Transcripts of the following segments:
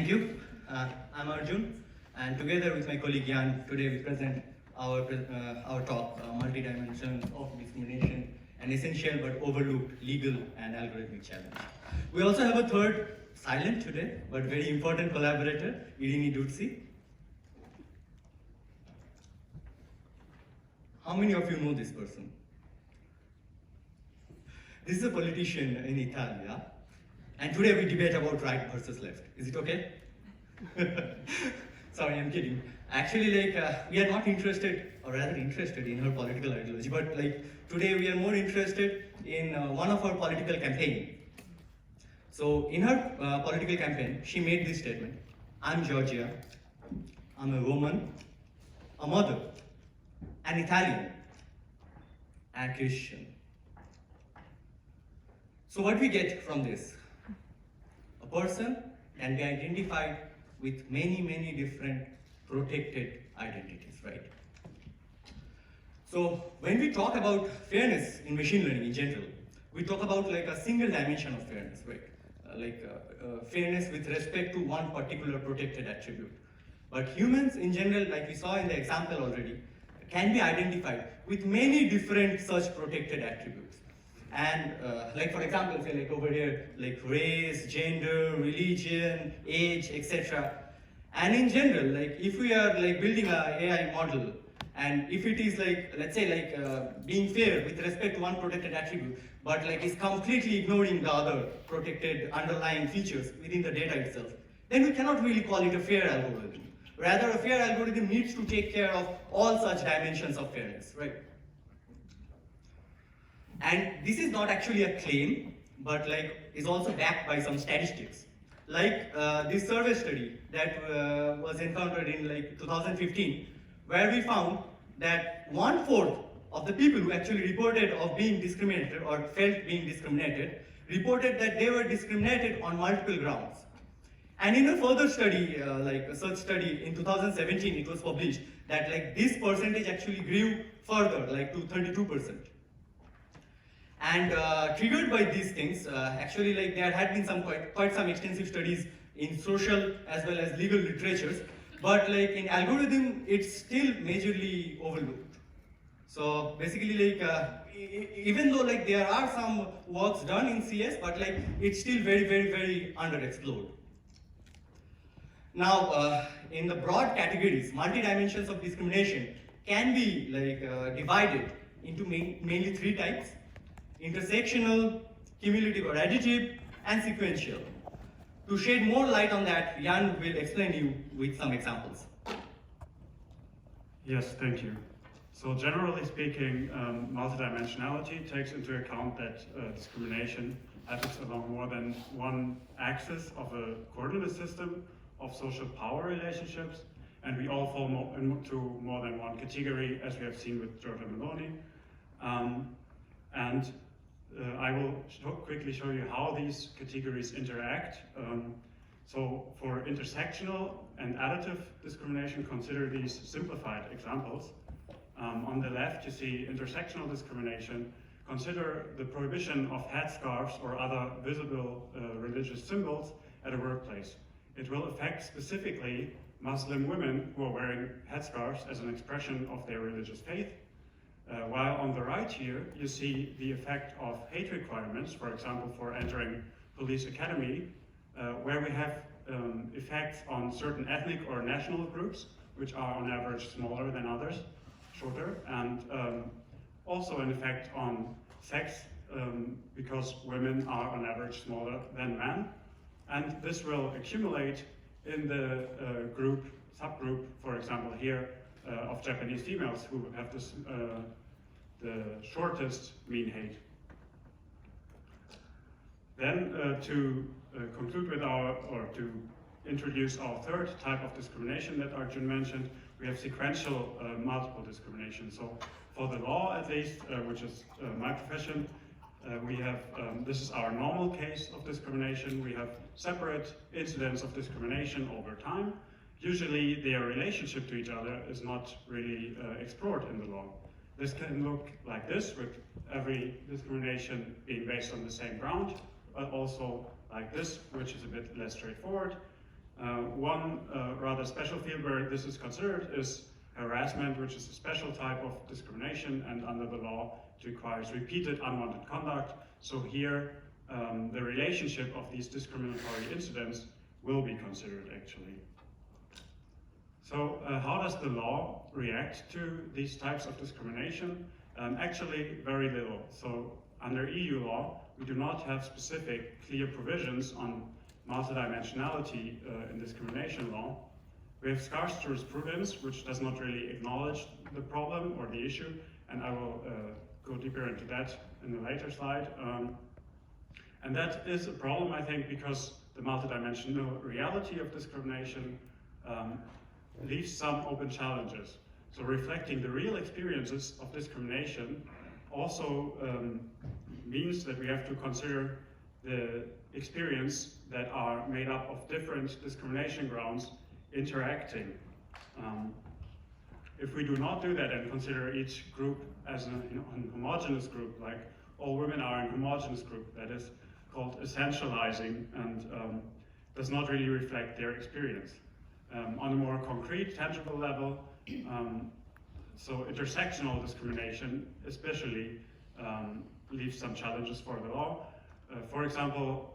Thank you. I'm Arjun, and together with my colleague Jan, today we present our talk, Multi-dimensional of Discrimination, an essential but overlooked legal and algorithmic challenge. We also have a third, silent today, but very important collaborator, Irini Duzzi. How many of you know this person? This is a politician in Italy, and today we debate about right versus left. Is it okay? Sorry, I'm kidding. Actually, we are not interested, or rather interested in her political ideology, but today we are more interested in one of her political campaign. So in her political campaign, she made this statement: I'm Georgia, I'm a woman, a mother, an Italian, and a Christian. So what we get from this? A person can be identified with many different protected identities, right? So when we talk about fairness in machine learning in general, we talk about a single dimension of fairness, right? Fairness with respect to one particular protected attribute. But humans in general, like we saw in the example already, can be identified with many different such protected attributes. And for example, say over here, race, gender, religion, age, etc. And in general, if we are building an AI model, and if it is let's say being fair with respect to one protected attribute, but is completely ignoring the other protected underlying features within the data itself, then we cannot really call it a fair algorithm. Rather, a fair algorithm needs to take care of all such dimensions of fairness, right? And this is not actually a claim, but is also backed by some statistics. This survey study that was encountered in 2015, where we found that 1/4 of the people who actually reported of being discriminated or felt being discriminated reported that they were discriminated on multiple grounds. And in a further study, a such study in 2017, it was published that this percentage actually grew further, to 32%. And triggered by these things, actually there had been quite some extensive studies in social as well as legal literatures, but in algorithm, it's still majorly overlooked. So basically even though there are some works done in CS, but it's still very underexplored. Now, in the broad categories, multi-dimensions of discrimination can be divided into mainly three types: intersectional, cumulative or additive, and sequential. To shed more light on that, Jan will explain you with some examples. Yes, thank you. So generally speaking, multidimensionality takes into account that discrimination happens along more than one axis of a coordinate system of social power relationships, and we all fall into more than one category, as we have seen with Giorgia Meloni. I will quickly show you how these categories interact. So for intersectional and additive discrimination, consider these simplified examples. On the left, you see intersectional discrimination. Consider the prohibition of headscarves or other visible religious symbols at a workplace. It will affect specifically Muslim women who are wearing headscarves as an expression of their religious faith. While on the right here, you see the effect of hate requirements, for example, for entering police academy, where we have effects on certain ethnic or national groups, which are on average smaller than others, shorter, and also an effect on sex, because women are on average smaller than men. And this will accumulate in the subgroup, for example here, of Japanese females who have this, the shortest mean height. Then to conclude with to introduce our third type of discrimination that Arjun mentioned, we have sequential multiple discrimination. So for the law at least, which is my profession, we have, this is our normal case of discrimination. We have separate incidents of discrimination over time. Usually their relationship to each other is not really explored in the law. This can look like this, with every discrimination being based on the same ground, but also like this, which is a bit less straightforward. One rather special field where this is considered is harassment, which is a special type of discrimination, and under the law it requires repeated unwanted conduct. So here the relationship of these discriminatory incidents will be considered actually. So how does the law react to these types of discrimination? Actually very little. So under EU law we do not have specific clear provisions on multidimensionality in discrimination law. We have scarce jurisprudence, which does not really acknowledge the problem or the issue, and I will go deeper into that in a later slide. And that is a problem, I think, because the multidimensional reality of discrimination leaves some open challenges. So reflecting the real experiences of discrimination also means that we have to consider the experience that are made up of different discrimination grounds interacting. If we do not do that and consider each group as a homogeneous group, like all women are a homogeneous group, that is called essentializing and does not really reflect their experience. On a more concrete, tangible level, so intersectional discrimination especially leaves some challenges for the law. For example,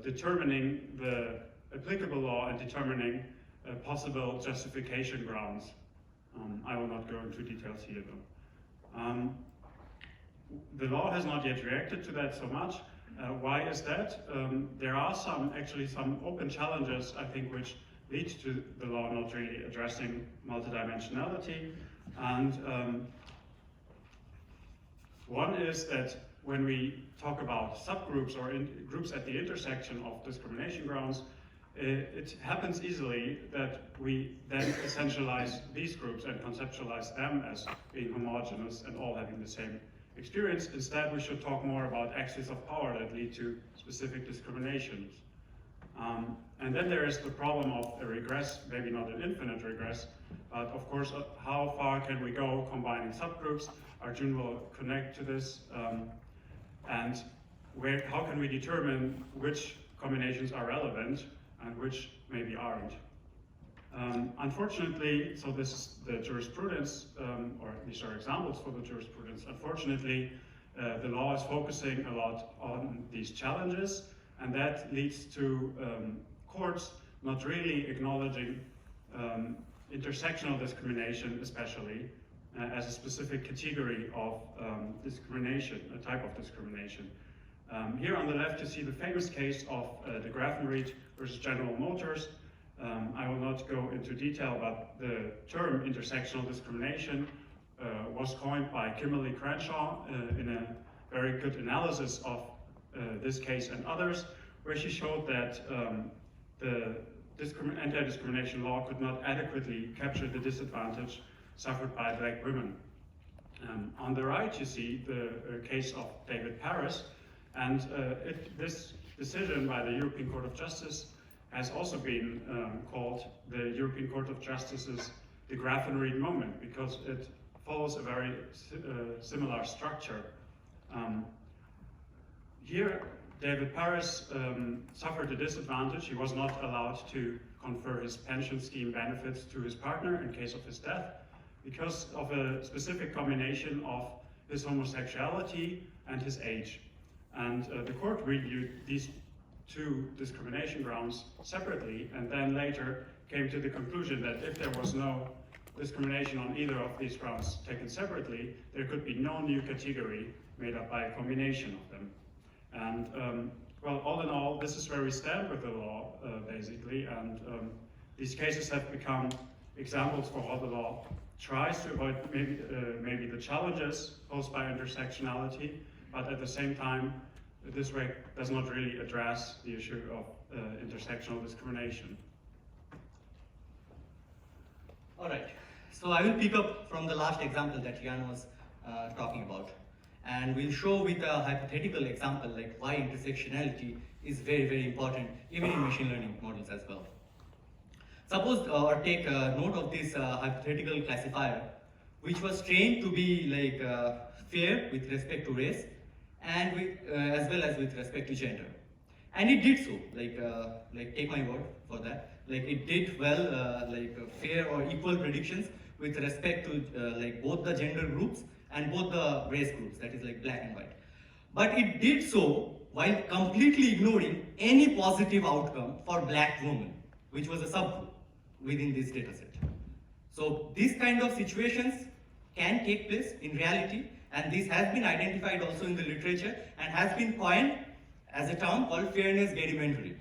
determining the applicable law and determining possible justification grounds. I will not go into details here though. The law has not yet reacted to that so much. Why is that? There are actually some open challenges, I think, which lead to the law not really addressing multidimensionality. And one is that when we talk about subgroups or groups at the intersection of discrimination grounds, it happens easily that we then essentialize these groups and conceptualize them as being homogeneous and all having the same experience. Instead, we should talk more about axes of power that lead to specific discriminations. And then there is the problem of a regress, maybe not an infinite regress, but of course, how far can we go combining subgroups? Arjun will connect to this. And how can we determine which combinations are relevant and which maybe aren't? Unfortunately, so this is the jurisprudence, or these are examples for the jurisprudence. Unfortunately, the law is focusing a lot on these challenges, and that leads to courts not really acknowledging intersectional discrimination, especially, as a specific category of discrimination, a type of discrimination. Here on the left you see the famous case of the Grafenried versus General Motors. I will not go into detail, but the term intersectional discrimination was coined by Kimberly Crenshaw in a very good analysis of this case and others, where she showed that the anti-discrimination law could not adequately capture the disadvantage suffered by black women. On the right you see the case of David Paris, and this decision by the European Court of Justice has also been called the European Court of Justice's the Grafenried moment, because it follows a very similar structure. Here, David Paris suffered a disadvantage. He was not allowed to confer his pension scheme benefits to his partner in case of his death because of a specific combination of his homosexuality and his age. And the court reviewed these two discrimination grounds separately, and then later came to the conclusion that if there was no discrimination on either of these grounds taken separately, there could be no new category made up by a combination of them. And well, all in all, this is where we stand with the law, basically, and these cases have become examples for how the law tries to avoid maybe the challenges posed by intersectionality, but at the same time, this way does not really address the issue of intersectional discrimination. All right, so I will pick up from the last example that Jan was talking about, and we'll show with a hypothetical example like why intersectionality is very, very important, even in machine learning models as well. Suppose or take note of this hypothetical classifier, which was trained to be like fair with respect to race and as well as with respect to gender. And it did so, take my word for that. Like it did well, fair or equal predictions with respect to both the gender groups and both the race groups, that is like black and white. But it did so while completely ignoring any positive outcome for black women, which was a subgroup within this dataset. So these kind of situations can take place in reality, and this has been identified also in the literature and has been coined as a term called fairness gerrymandering.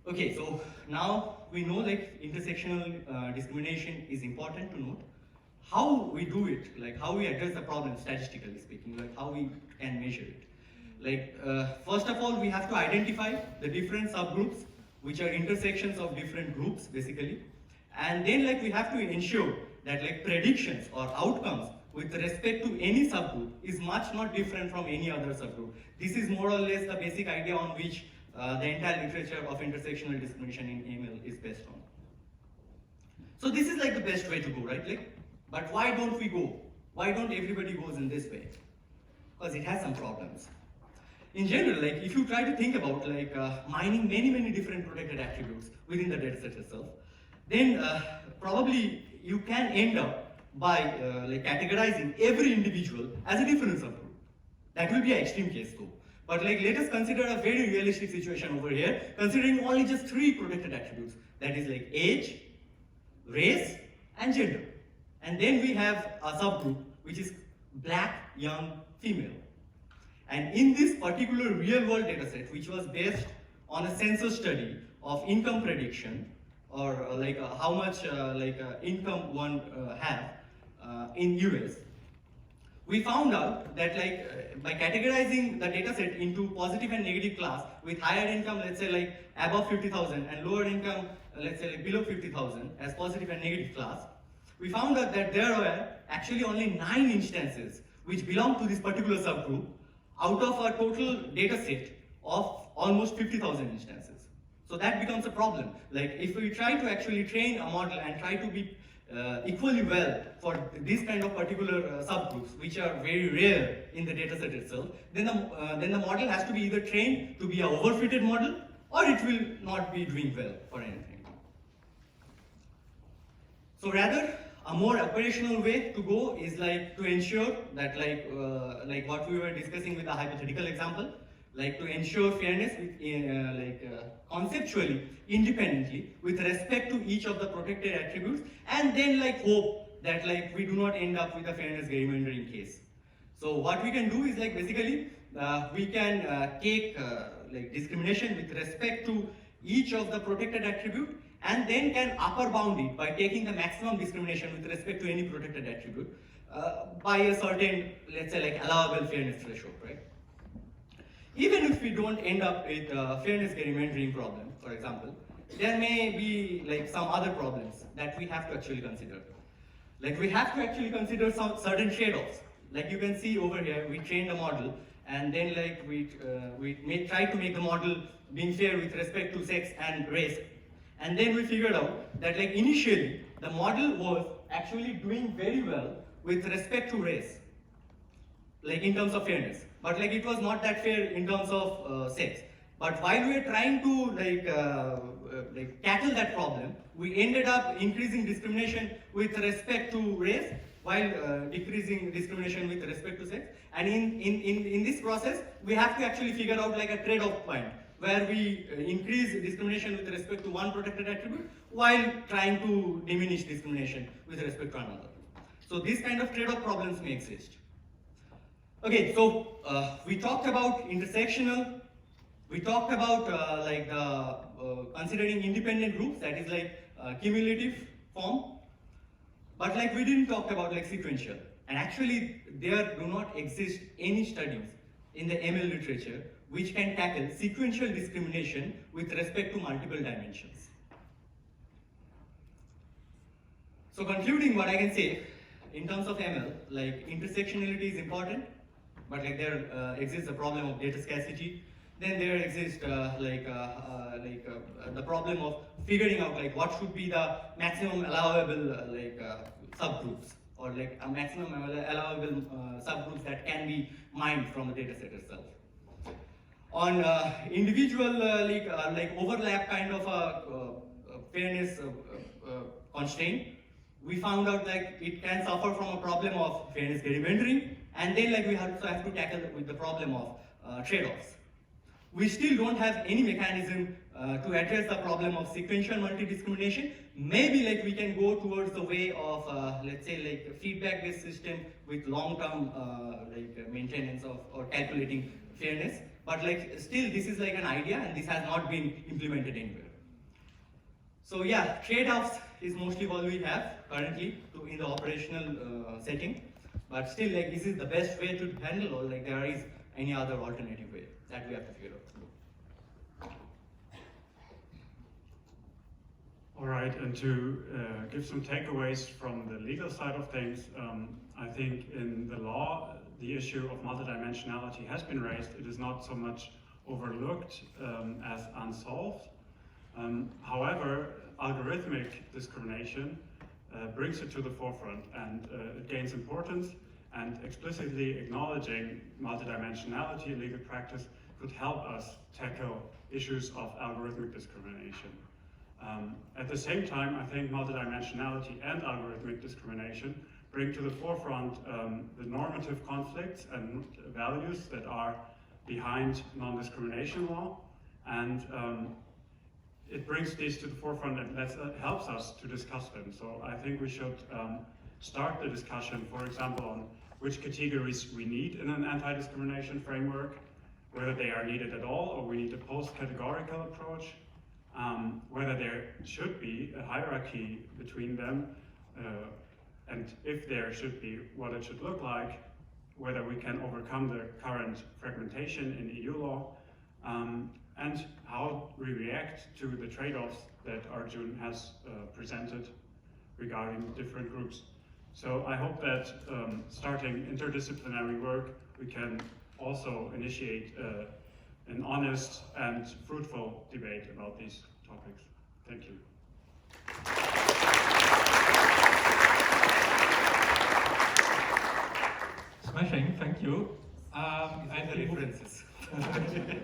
Okay, so now we know like intersectional discrimination is important to note. How we do it, like how we address the problem statistically speaking, like how we can measure it. First of all, we have to identify the different subgroups, which are intersections of different groups basically. And then we have to ensure that predictions or outcomes with respect to any subgroup is much not different from any other subgroup. This is more or less the basic idea on which the entire literature of intersectional discrimination in AML is based on. So this is the best way to go, right? But why don't we go? Why don't everybody goes in this way? Because it has some problems. In general, if you try to think about mining many different protected attributes within the dataset itself, then probably you can end up by categorizing every individual as a different subgroup. That will be an extreme case though. But let us consider a very realistic situation over here, considering only just 3 protected attributes. That is age, race, and gender. And then we have a subgroup which is black, young, female. And in this particular real-world dataset, which was based on a census study of income prediction, or how much income one have in US, we found out that by categorizing the dataset into positive and negative class, with higher income, let's say above 50,000, and lower income, let's say below 50,000 as positive and negative class, we found out that there were actually only 9 instances which belong to this particular subgroup out of a total data set of almost 50,000 instances. So that becomes a problem. If we try to actually train a model and try to be equally well for these kind of particular subgroups, which are very rare in the data set itself, then the model has to be either trained to be an overfitted model, or it will not be doing well for anything. So rather, a more operational way to go is to ensure that what we were discussing with the hypothetical example, to ensure fairness conceptually, independently, with respect to each of the protected attributes, and then hope that we do not end up with a fairness gerrymandering case. So what we can do is basically we can take discrimination with respect to each of the protected attribute, and then can upper bound it by taking the maximum discrimination with respect to any protected attribute by a certain, let's say allowable fairness threshold, right? Even if we don't end up with a fairness gerrymandering problem, for example, there may be some other problems that we have to actually consider. We have to actually consider some certain trade-offs. You can see over here, we trained a model, and then we try to make the model being fair with respect to sex and race. And then we figured out that initially, the model was actually doing very well with respect to race, in terms of fairness. But it was not that fair in terms of sex. But while we were trying to tackle that problem, we ended up increasing discrimination with respect to race, while decreasing discrimination with respect to sex. And in this process, we have to actually figure out a trade-off point, where we increase discrimination with respect to one protected attribute, while trying to diminish discrimination with respect to another. So these kind of trade-off problems may exist. Okay, so we talked about intersectional, we talked about considering independent groups, that is cumulative form, but we didn't talk about sequential. And actually, there do not exist any studies in the ML literature which can tackle sequential discrimination with respect to multiple dimensions. So concluding, what I can say in terms of ML, intersectionality is important, but there exists a problem of data scarcity. Then there exists the problem of figuring out what should be the maximum allowable subgroups or like a maximum allowable subgroups that can be mined from the data set itself. On individual like overlap kind of fairness constraint, we found out like it can suffer from a problem of fairness gerrymandering, and then like we also have to tackle with the problem of trade-offs. We still don't have any mechanism to address the problem of sequential multi-discrimination. Maybe like we can go towards the way of let's say like a feedback-based system with long-term like maintenance of or calculating fairness. But like still this is like an idea, and this has not been implemented anywhere. So yeah, trade-offs is mostly what we have currently in the operational setting. But still like this is the best way to handle, or like there is any other alternative way that we have to figure out. All right, and to give some takeaways from the legal side of things, I think in the law, the issue of multidimensionality has been raised. It is not so much overlooked as unsolved. However, algorithmic discrimination brings it to the forefront, and it gains importance, and explicitly acknowledging multidimensionality in legal practice could help us tackle issues of algorithmic discrimination. At the same time, I think multidimensionality and algorithmic discrimination bring to the forefront the normative conflicts and values that are behind non-discrimination law, and it brings these to the forefront and helps us to discuss them. So I think we should start the discussion, for example, on which categories we need in an anti-discrimination framework, whether they are needed at all or we need a post-categorical approach, whether there should be a hierarchy between them, and if there should be, what it should look like, whether we can overcome the current fragmentation in EU law, and how we react to the trade-offs that Arjun has presented regarding different groups. So I hope that starting interdisciplinary work, we can also initiate an honest and fruitful debate about these topics. Thank you. Smashing, thank you. And the references.